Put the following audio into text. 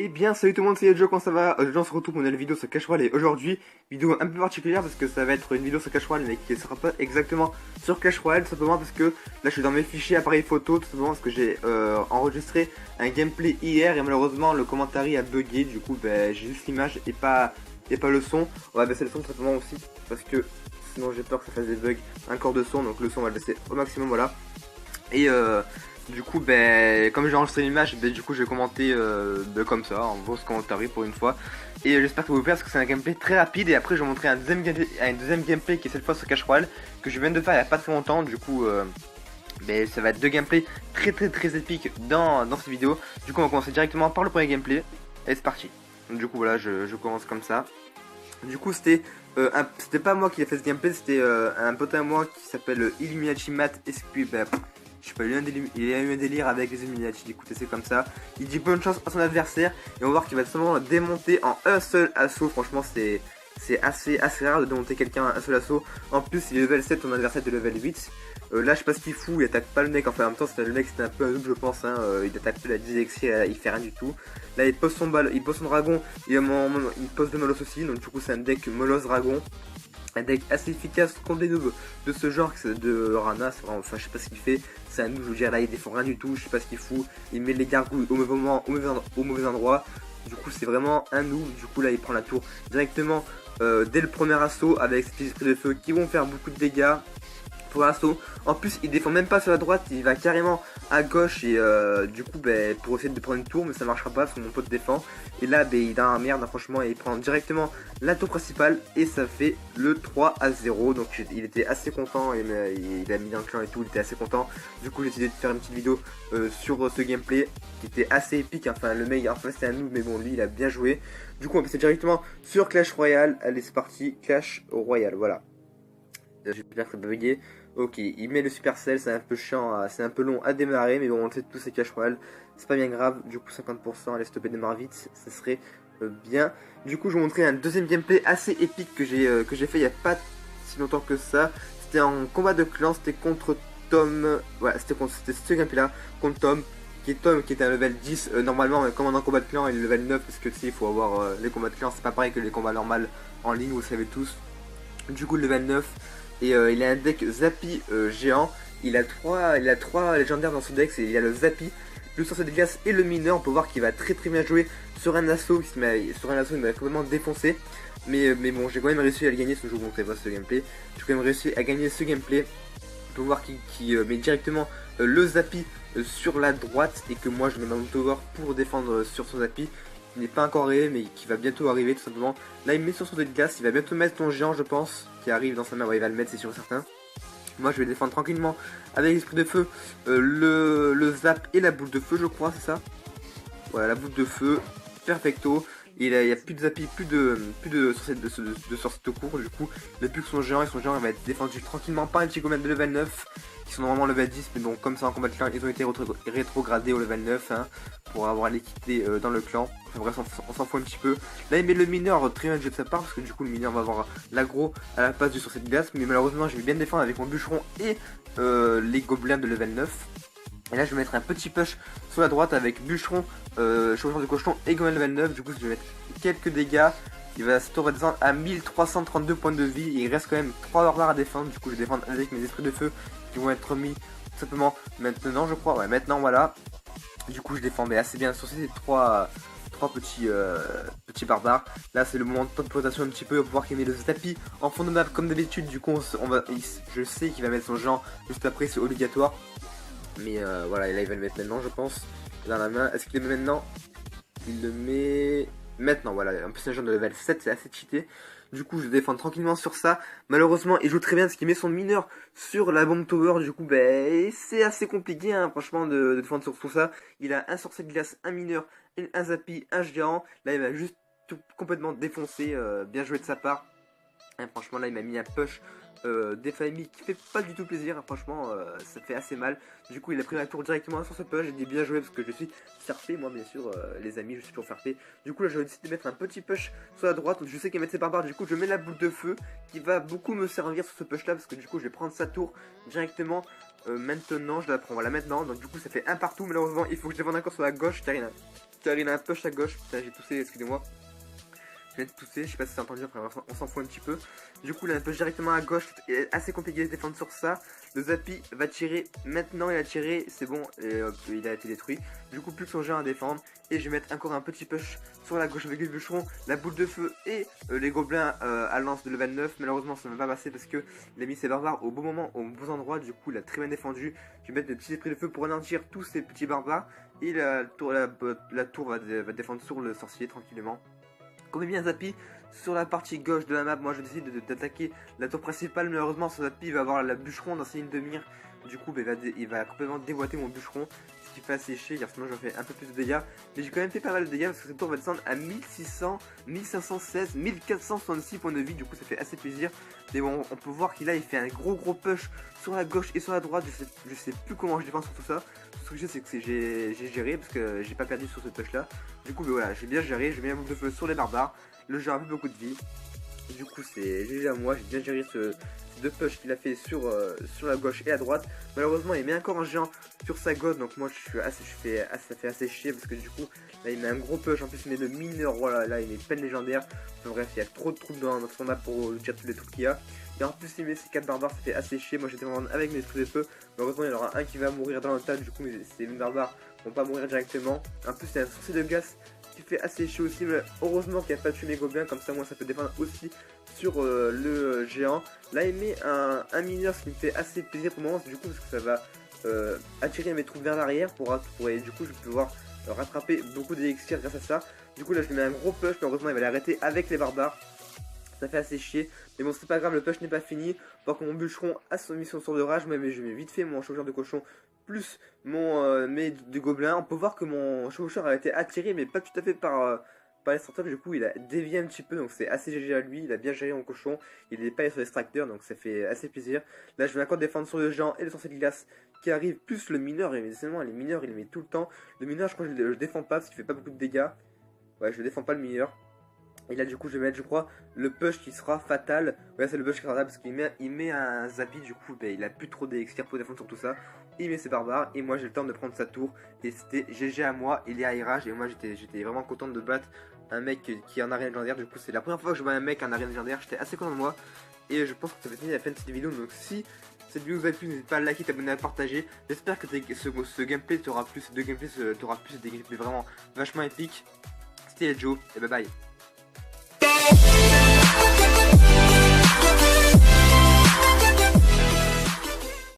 Eh bien, salut tout le monde, c'est Joe, comment ça va? Aujourd'hui, on se retrouve pour une nouvelle vidéo sur Clash Royale et aujourd'hui, vidéo un peu particulière parce que ça va être une vidéo sur Clash Royale mais qui ne sera pas exactement sur Clash Royale, tout simplement parce que là je suis dans mes fichiers appareil photo, tout simplement parce que j'ai enregistré un gameplay hier et malheureusement le commentaire a bugué, du coup j'ai juste l'image et pas le son. On va baisser le son tout simplement aussi parce que sinon j'ai peur que ça fasse des bugs encore de son, donc le son on va le baisser au maximum, voilà. Et du coup, comme j'ai enregistré l'image, du coup, j'ai commenté comme ça, en gros, ce commentaire pour une fois. Et j'espère que vous vous plaît parce que c'est un gameplay très rapide. Et après, je vais vous montrer un deuxième gameplay qui est cette fois sur Clash Royale que je viens de faire il n'y a pas très longtemps. Du coup, ça va être deux gameplays très épiques dans cette vidéo. Du coup, on va commencer directement par le premier gameplay. Et c'est parti. Du coup, voilà, je commence comme ça. Du coup, c'était pas moi qui ai fait ce gameplay, c'était un pote à moi qui s'appelle Illuminati Matt SQ. Je sais pas, il a eu un délire avec les Illuminati, écoutez, c'est comme ça. Il dit bonne chance à son adversaire et on va voir qu'il va tout simplement le démonter en un seul assaut. Franchement, c'est assez rare de démonter quelqu'un à un seul assaut. En plus, il est level 7, ton adversaire est de level 8. Là, je sais pas ce qu'il fout, il attaque pas le mec. Enfin, en même temps, le mec, c'était un peu un noob, je pense. Hein. Il attaque plus la 10 elixir, il fait rien du tout. Là, il pose son dragon, il pose de Molos aussi. Donc, du coup, c'est un deck Molos Dragon. Un deck assez efficace contre les noobs de ce genre, de Rana, enfin je sais pas ce qu'il fait, c'est un noob, je veux dire, là il défend rien du tout, je sais pas ce qu'il fout, il met les gargouilles au mauvais moment, au mauvais endroit, du coup c'est vraiment un noob, du coup là il prend la tour directement dès le premier assaut avec ses petits esprits de feu qui vont faire beaucoup de dégâts. Pour l'assaut. En plus, il défend même pas sur la droite, il va carrément à gauche et du coup, pour essayer de prendre une tour, mais ça marchera pas parce que mon pote défend. Et là, il a un merde, hein, franchement, et il prend directement la tour principale et ça fait le 3-0. Donc, il était assez content et il a mis dans le clan et tout, il était assez content. Du coup, j'ai décidé de faire une petite vidéo sur ce gameplay qui était assez épique. Enfin, le mec, enfin, c'était un noob, mais bon, lui, il a bien joué. Du coup, on va passer directement sur Clash Royale. Allez, c'est parti, Clash Royale, voilà. J'espère que ça va bugger. Ok, il met le Supercell, c'est un peu chiant, c'est un peu long à démarrer, mais bon, on le sait tous, c'est Clash Royale, c'est pas bien grave. Du coup, 50%, allez stopper, démarre vite, ça serait bien. Du coup, je vais vous montrer un deuxième gameplay assez épique que j'ai fait il y a pas si longtemps que ça. C'était en combat de clan, c'était contre Tom. Voilà, c'était ce gameplay là, contre Tom. Qui était un level 10 normalement, mais comme on est en combat de clan, il est level 9 parce que tu sais, il faut avoir les combats de clan, c'est pas pareil que les combats normaux en ligne, vous le savez tous. Du coup, le level 9. Et il a un deck Zappy géant. Il a trois légendaires dans ce deck. Il y a le Zappy, le sorcier de glace et le mineur. On peut voir qu'il va très bien jouer sur un assaut. Il m'a complètement défoncé. Mais bon, j'ai quand même réussi à le gagner. Je vous montrerai pas ce gameplay. J'ai quand même réussi à gagner ce gameplay. On peut voir qu'il met directement le Zappy sur la droite. Et que moi je mets mon tower pour défendre sur son Zappy. Qui n'est pas encore arrivé, mais qui va bientôt arriver tout simplement. Là, il met sur son dé de glace, il va bientôt mettre son géant, je pense, qui arrive dans sa main. Ouais, il va le mettre, c'est sûr et certain. Moi, je vais défendre tranquillement avec l'esprit de feu, le zap et la boule de feu, je crois, c'est ça. Voilà, la boule de feu, perfecto. Et là, il n'y a plus de zappy, plus de sorciers de cours. Du coup, il n'a plus que son géant, et son géant il va être défendu tranquillement par un petit gobelin de level 9 qui sont normalement level 10, mais bon, comme ça en combat de clan, ils ont été rétrogradés au level 9 hein, pour avoir l'équité dans le clan. Enfin, bref, on s'en fout un petit peu. Là, il met le mineur très bien de sa part, parce que du coup, le mineur va avoir l'aggro à la place du sorcier de glace, mais malheureusement, je vais bien défendre avec mon bûcheron et les gobelins de level 9. Et là je vais mettre un petit push sur la droite avec bûcheron, chauffeur de cochon et gobelin level 9. Du coup je vais mettre quelques dégâts. Il va se descendre à 1332 points de vie. Et il reste quand même 3 barbares à défendre. Du coup je vais défendre avec mes esprits de feu qui vont être mis tout simplement maintenant, je crois. Ouais, maintenant voilà. Du coup je défends assez bien sur ces trois petits barbares. Là c'est le moment de temps de présentation un petit peu. On va pouvoir qu'il met le Zappy en fond de map comme d'habitude. Du coup je sais qu'il va mettre son genre juste après, c'est obligatoire. Mais voilà, là il va le mettre maintenant, je pense. Dans la main, est-ce qu'il le met maintenant? Il le met maintenant, voilà. En plus, c'est un genre de level 7, c'est assez cheaté. Du coup, je défends tranquillement sur ça. Malheureusement, il joue très bien parce qu'il met son mineur sur la bombe tower. Du coup, c'est assez compliqué, hein, franchement, de défendre sur tout ça. Il a un sorcier de glace, un mineur, un zappy, un géant. Là, il va juste tout complètement défoncer. Bien joué de sa part. Et franchement là il m'a mis un push des familles qui fait pas du tout plaisir, hein, franchement ça fait assez mal. Du coup il a pris ma tour directement sur ce push, j'ai dit bien joué parce que je suis surfé moi bien sûr les amis, je suis toujours surfé. Du coup là j'ai décidé de mettre un petit push sur la droite, je sais qu'il va mettre ses barbares, du coup je mets la boule de feu qui va beaucoup me servir sur ce push là parce que du coup je vais prendre sa tour directement maintenant, je la prends voilà maintenant, donc du coup ça fait un partout malheureusement, il faut que je défende encore sur la gauche car car il a un push à gauche. Putain, j'ai toussé, excusez-moi. Je viens de tousser, je sais pas si c'est entendu, enfin, on s'en fout un petit peu. Du coup, il a un push directement à gauche, c'est assez compliqué de défendre sur ça. Le Zappy va tirer, maintenant il a tiré, c'est bon, et il a été détruit. Du coup, plus que son jeu à défendre. Et je vais mettre encore un petit push sur la gauche avec le bûcheron, la boule de feu et les gobelins à lance de level 9. Malheureusement, ça ne va pas passer parce que il a mis ses barbares au bon moment, au bon endroit. Du coup, il a très bien défendu. Je vais mettre des petits esprits de feu pour ralentir tous ces petits barbares. Et la tour va défendre sur le sorcier tranquillement. Comme il y a un Zappy sur la partie gauche de la map, moi je décide d'attaquer la tour principale. Malheureusement, ce Zappy va avoir la bûcheron dans ses lignes de mire. Du coup, il va complètement déboîter mon bûcheron, ce qui fait assez chier car sinon j'en fais un peu plus de dégâts. Mais j'ai quand même fait pas mal de dégâts parce que cette tour va descendre à 1600, 1516, 1466 points de vie. Du coup, ça fait assez plaisir. Mais bon, on peut voir qu'il a fait un gros push sur la gauche et sur la droite. Je sais plus comment je défends sur tout ça. Ce que je sais, c'est que j'ai géré parce que j'ai pas perdu sur ce push là. Du coup, voilà, j'ai bien géré. J'ai mis un boule de feu sur les barbares. Le jeu a un peu beaucoup de vie. Du coup, c'est GG à moi. J'ai bien géré ces deux pushs qu'il a fait sur la gauche et à droite. Malheureusement, il met encore un géant sur sa gauche. Donc, moi, ça fait assez chier parce que du coup, là, il met un gros push. En plus, il met le mineur. Voilà, là, il met peine légendaire. Enfin, bref, il y a trop de troupes dans son map pour lui tirer tous les troupes qu'il y a. Et en plus, il met ses 4 barbares, ça fait assez chier. Moi, j'étais vraiment avec mes esprits de feu. Malheureusement, il y en aura un qui va mourir dans le tas. Du coup, ces barbares vont pas mourir directement. En plus, c'est un sorcier de glace qui fait assez chier aussi. Mais heureusement qu'il n'y a pas tué mes gobelins. Comme ça, moi, ça peut défendre aussi sur le géant. Là, il met un mineur, ce qui me fait assez plaisir pour le moment. Du coup, parce que ça va attirer mes troupes vers l'arrière. Et du coup, je vais pouvoir rattraper beaucoup d'élixir grâce à ça. Du coup, là, je lui mets un gros push. Mais heureusement, il va l'arrêter avec les barbares. Ça fait assez chier, mais bon c'est pas grave, le push n'est pas fini. Par contre mon bûcheron a son mission sur de rage, mais je mets vite fait mon chauffeur de cochon plus mes de gobelins. On peut voir que mon chauffeur a été attiré, mais pas tout à fait par les startups. Du coup il a dévié un petit peu, donc c'est assez GG à lui. Il a bien géré mon cochon, il n'est pas allé sur l'extracteur, donc ça fait assez plaisir. Là je vais encore défendre sur le géant et le sorcier de glace qui arrive, plus le mineur. Et décidément les mineurs il les met tout le temps. Le mineur je crois que je le défends pas parce qu'il fait pas beaucoup de dégâts. Ouais, je le défends pas le mineur. Et là du coup je vais mettre je crois le push qui sera fatal. Ouais, c'est le push qui sera fatal parce qu'il met un Zappy. Du coup il a plus trop d'élixir pour défendre sur tout ça. Il met ses barbares et moi j'ai le temps de prendre sa tour. Et c'était GG à moi, il est à Irage. Et moi j'étais vraiment content de battre un mec qui est en arène légendaire. Du coup c'est la première fois que je vois un mec en arène légendaire. J'étais assez content de moi. Et je pense que ça va finir la fin de cette vidéo. Donc si cette vidéo vous a plu, n'hésitez pas à liker, t'abonner, à partager. J'espère que ce gameplay t'aura plu, ces deux gameplays t'aura plu, c'est des gameplays vraiment vachement épiques. C'était Joe et bye bye.